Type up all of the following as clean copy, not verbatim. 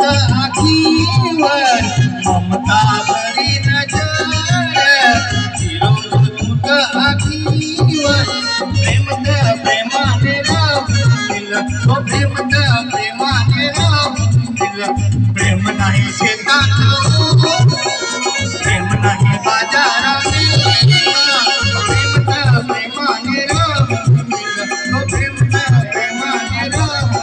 आखीवर ममता भरी नजर चिरवतूक आखीवर प्रेमत प्रेमाने राहून तो प्रेमत प्रेमाने राहून प्रेम नाही शेतात प्रेम नाही बाजारात प्रेमत प्रेमाने राहून तो प्रेमत प्रेमाने राहून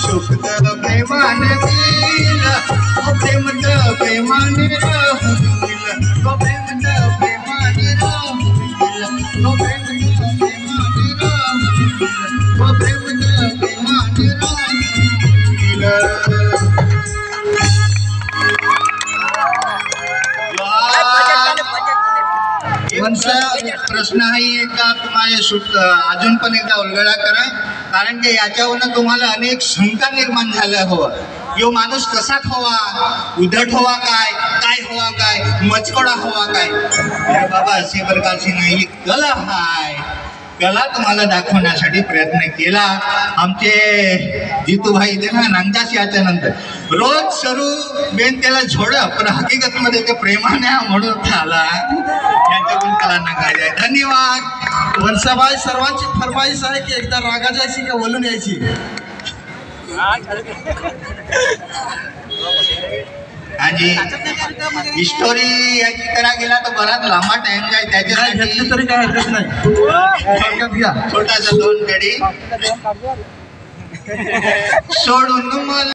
सुखद प्रेमाने दिल प्रेमत प्रेमाने राहून तो प्रेमत प्रेमाने राहून तो प्रेमत प्रेमाने राहून तो प्रेमत प्रेमाने राहून प्रश्न आहे एकदा तुम्हाला शूट अजून पण एकदा उलगडा करा कारण की याच्यावरून तुम्हाला अनेक शंका निर्माण झाल्या हवं यो माणूस कसा हवा उद्धट हवा काय हवा काय मचकोडा हवा काय बाबा असे प्रकारची नाही कला हाय कला तुम्हाला दाखवण्यासाठी प्रयत्न केला आमचे जितूभाई ते ना नांगदास याच्या नंतर रोज सरू बेन त्याला झोड पण हकीकत मध्ये ते प्रेमाने म्हणून आला यांच्याकडून कला नका धन्यवाद वंसाबाई सर्वांची फरमाईश आहे की एकदा रागा जायची का बोलून यायची आणि स्टोरी याची करा गेला तर बराच लांबा टाइम जाय त्याच्यासाठी तरी काय हरकत नाही छोटासा 2 गडी सोडून